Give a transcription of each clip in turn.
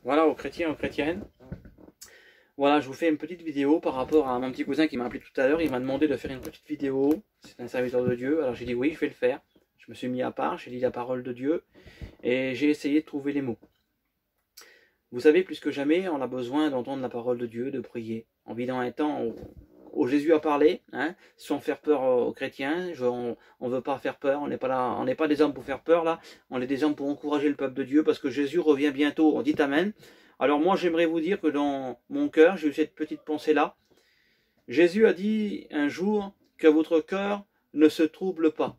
Voilà, aux chrétiens, aux chrétiennes. Voilà, je vous fais une petite vidéo par rapport à mon petit cousin qui m'a appelé tout à l'heure. Il m'a demandé de faire une petite vidéo. C'est un serviteur de Dieu. Alors j'ai dit oui, je vais le faire. Je me suis mis à part, j'ai dit la parole de Dieu et j'ai essayé de trouver les mots. Vous savez, plus que jamais, on a besoin d'entendre la parole de Dieu, de prier. On vit dans un temps où Jésus a parlé, hein, sans faire peur aux chrétiens. On ne veut pas faire peur, on n'est pas là, on n'est pas des hommes pour faire peur là. On est des hommes pour encourager le peuple de Dieu parce que Jésus revient bientôt. On dit Amen. Alors moi, j'aimerais vous dire que dans mon cœur, j'ai eu cette petite pensée-là. Jésus a dit un jour que votre cœur ne se trouble pas.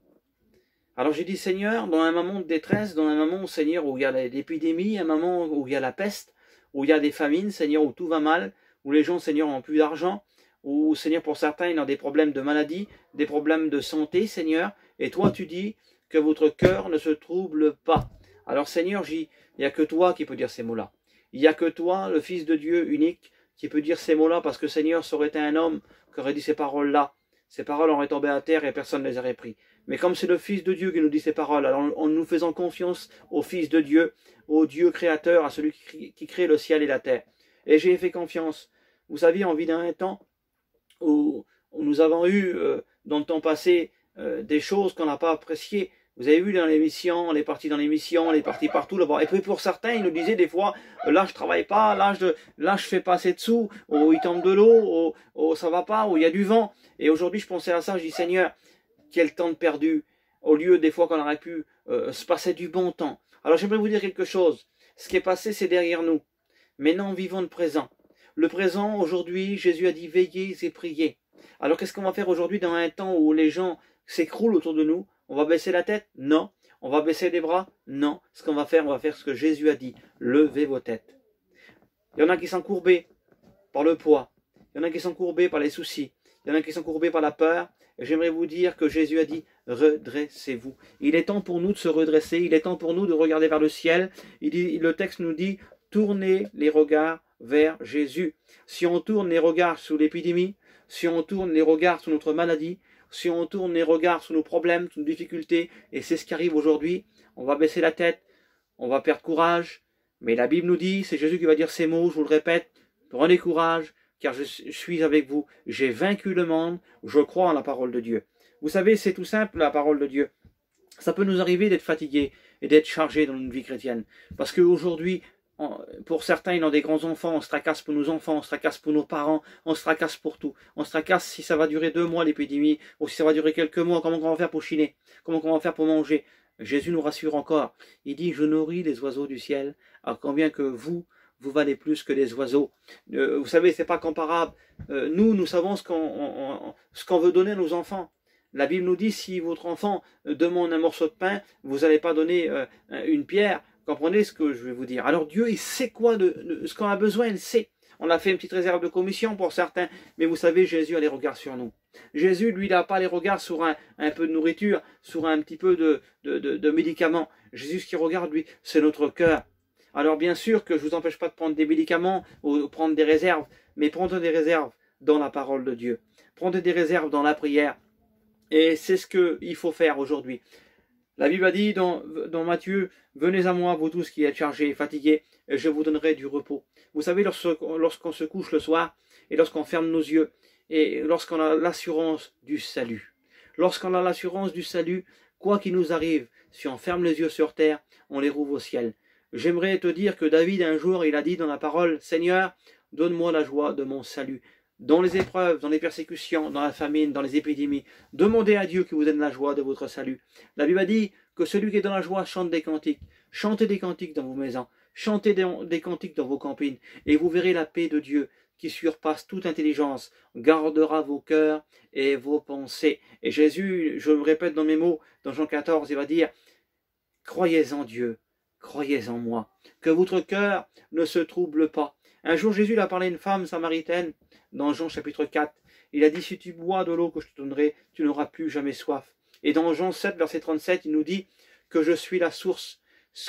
Alors j'ai dit, Seigneur, dans un moment de détresse, dans un moment, Seigneur, où il y a l'épidémie, un moment où il y a la peste, où il y a des famines, Seigneur, où tout va mal, où les gens, Seigneur, n'ont plus d'argent, où, Seigneur, pour certains, ils ont des problèmes de maladie, des problèmes de santé, Seigneur, et toi, tu dis que votre cœur ne se trouble pas. Alors, Seigneur, il n'y a que toi qui peux dire ces mots-là. Il n'y a que toi, le Fils de Dieu unique, qui peut dire ces mots-là, parce que, Seigneur, ça aurait été un homme qui aurait dit ces paroles-là. Ces paroles auraient tombé à terre et personne ne les aurait pris. Mais comme c'est le Fils de Dieu qui nous dit ces paroles, alors en nous faisant confiance au Fils de Dieu, au Dieu créateur, à celui qui crée le ciel et la terre. Et j'ai fait confiance. Vous savez, on vit dans un temps où nous avons eu, dans le temps passé, des choses qu'on n'a pas appréciées. Vous avez vu dans l'émission, on est parti dans l'émission, on est parti partout là-bas. Et puis pour certains, ils nous disaient des fois, là je travaille pas, là je fais pas assez de sous, ou il tombe de l'eau, ou ça va pas, ou il y a du vent. Et aujourd'hui, je pensais à ça, je dis Seigneur, quel temps de perdu, au lieu des fois qu'on aurait pu se passer du bon temps. Alors j'aimerais vous dire quelque chose. Ce qui est passé, c'est derrière nous. Maintenant, vivons le présent. Le présent, aujourd'hui, Jésus a dit veillez et priez. Alors qu'est-ce qu'on va faire aujourd'hui dans un temps où les gens s'écroulent autour de nous? On va baisser la tête? Non. On va baisser les bras? Non. Ce qu'on va faire ce que Jésus a dit. Levez vos têtes. Il y en a qui sont courbés par le poids. Il y en a qui sont courbés par les soucis. Il y en a qui sont courbés par la peur. Et j'aimerais vous dire que Jésus a dit, redressez-vous. Il est temps pour nous de se redresser. Il est temps pour nous de regarder vers le ciel. Le texte nous dit, tournez les regards vers Jésus. Si on tourne les regards sous l'épidémie, si on tourne les regards sous notre maladie, si on tourne les regards sous nos problèmes, sous nos difficultés, et c'est ce qui arrive aujourd'hui, on va baisser la tête, on va perdre courage. Mais la Bible nous dit, c'est Jésus qui va dire ces mots, je vous le répète, prenez courage, car je suis avec vous. J'ai vaincu le monde, je crois en la parole de Dieu. Vous savez, c'est tout simple, la parole de Dieu. Ça peut nous arriver d'être fatigués et d'être chargés dans une vie chrétienne. Parce qu'aujourd'hui, pour certains, ils ont des grands enfants, on se tracasse pour nos enfants, on se tracasse pour nos parents, on se tracasse pour tout. On se tracasse si ça va durer 2 mois l'épidémie, ou si ça va durer quelques mois, comment on va faire pour chiner, comment on va faire pour manger. Jésus nous rassure encore. Il dit, je nourris les oiseaux du ciel, alors combien que vous valez plus que les oiseaux. Vous savez, c'est pas comparable. Nous savons ce qu'on veut donner à nos enfants. La Bible nous dit, si votre enfant demande un morceau de pain, vous n'allez pas donner une pierre. Comprenez ce que je vais vous dire. Alors Dieu, il sait quoi ce qu'on a besoin, il sait. On a fait une petite réserve de commission pour certains, mais vous savez, Jésus a les regards sur nous. Jésus, lui, il n'a pas les regards sur un peu de nourriture, sur un petit peu de médicaments. Jésus, ce qu'il regarde, lui, c'est notre cœur. Alors bien sûr que je ne vous empêche pas de prendre des médicaments ou prendre des réserves, mais prenez des réserves dans la parole de Dieu. Prenez des réserves dans la prière. Et c'est ce qu'il faut faire aujourd'hui. La Bible a dit dans Matthieu, « Venez à moi, vous tous qui êtes chargés et fatigués, et je vous donnerai du repos. » Vous savez, lorsqu'on se couche le soir, et lorsqu'on ferme nos yeux, et lorsqu'on a l'assurance du salut. Lorsqu'on a l'assurance du salut, quoi qu'il nous arrive, si on ferme les yeux sur terre, on les rouvre au ciel. J'aimerais te dire que David, un jour, il a dit dans la parole, « Seigneur, donne-moi la joie de mon salut. » Dans les épreuves, dans les persécutions, dans la famine, dans les épidémies, demandez à Dieu qui vous donne la joie de votre salut. La Bible a dit que celui qui est dans la joie chante des cantiques. Chantez des cantiques dans vos maisons, chantez des cantiques dans vos campines, et vous verrez la paix de Dieu qui surpasse toute intelligence, gardera vos cœurs et vos pensées. Et Jésus, je me répète dans mes mots, dans Jean 14, il va dire, croyez en Dieu, croyez en moi, que votre cœur ne se trouble pas. Un jour, Jésus a parlé à une femme samaritaine, dans Jean chapitre 4, il a dit, si tu bois de l'eau que je te donnerai, tu n'auras plus jamais soif. Et dans Jean 7, verset 37, il nous dit que je suis la source,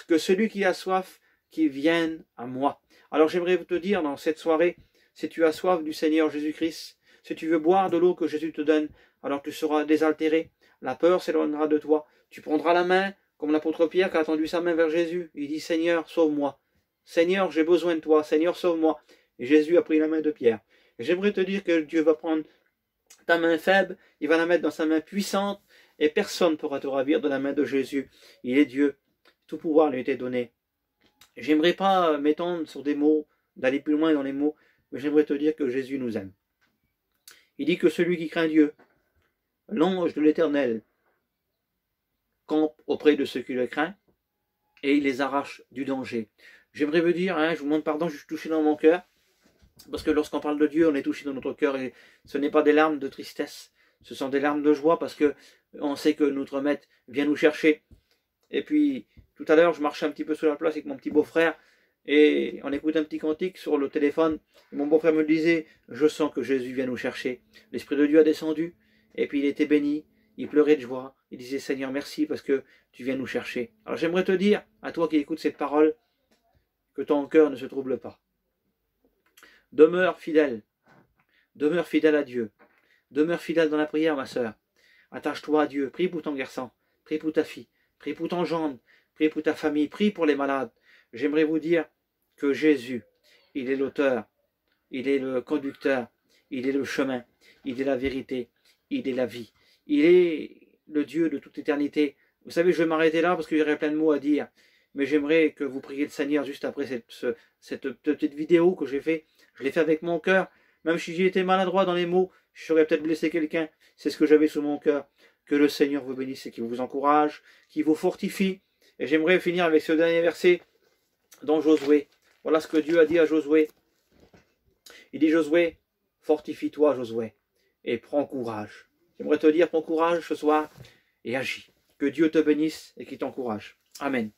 que celui qui a soif, qui vienne à moi. Alors j'aimerais te dire dans cette soirée, si tu as soif du Seigneur Jésus-Christ, si tu veux boire de l'eau que Jésus te donne, alors tu seras désaltéré, la peur s'éloignera de toi, tu prendras la main, comme l'apôtre Pierre qui a tendu sa main vers Jésus, il dit, Seigneur, sauve-moi. Seigneur, j'ai besoin de toi. Seigneur, sauve-moi. Et Jésus a pris la main de Pierre. J'aimerais te dire que Dieu va prendre ta main faible, il va la mettre dans sa main puissante, et personne ne pourra te ravir de la main de Jésus. Il est Dieu. Tout pouvoir lui a été donné. J'aimerais pas m'étendre sur des mots, d'aller plus loin dans les mots, mais j'aimerais te dire que Jésus nous aime. Il dit que celui qui craint Dieu, l'ange de l'Éternel, campe auprès de ceux qui le craignent, et il les arrache du danger. J'aimerais vous dire, je vous demande pardon, je suis touché dans mon cœur, parce que lorsqu'on parle de Dieu, on est touché dans notre cœur, et ce n'est pas des larmes de tristesse, ce sont des larmes de joie, parce que on sait que notre maître vient nous chercher. Et puis, tout à l'heure, je marchais un petit peu sur la place avec mon petit beau-frère, et on écoute un petit cantique sur le téléphone, et mon beau-frère me disait, je sens que Jésus vient nous chercher. L'Esprit de Dieu a descendu, et puis il était béni, il pleurait de joie, il disait, Seigneur, merci, parce que tu viens nous chercher. Alors j'aimerais te dire, à toi qui écoutes cette parole, que ton cœur ne se trouble pas. Demeure fidèle à Dieu, demeure fidèle dans la prière, ma sœur. Attache-toi à Dieu, prie pour ton garçon, prie pour ta fille, prie pour ton gendre, prie pour ta famille, prie pour les malades. J'aimerais vous dire que Jésus, il est l'auteur, il est le conducteur, il est le chemin, il est la vérité, il est la vie. Il est le Dieu de toute éternité. Vous savez, je vais m'arrêter là parce qu'il y aurait plein de mots à dire. Mais j'aimerais que vous priez le Seigneur juste après cette petite vidéo que j'ai fait. Je l'ai fait avec mon cœur. Même si j'ai été maladroit dans les mots, j'aurais peut-être blessé quelqu'un. C'est ce que j'avais sous mon cœur. Que le Seigneur vous bénisse et qu'il vous encourage, qu'il vous fortifie. Et j'aimerais finir avec ce dernier verset dans Josué. Voilà ce que Dieu a dit à Josué. Il dit, Josué, fortifie-toi, Josué, et prends courage. J'aimerais te dire, prends courage ce soir et agis. Que Dieu te bénisse et qu'il t'encourage. Amen.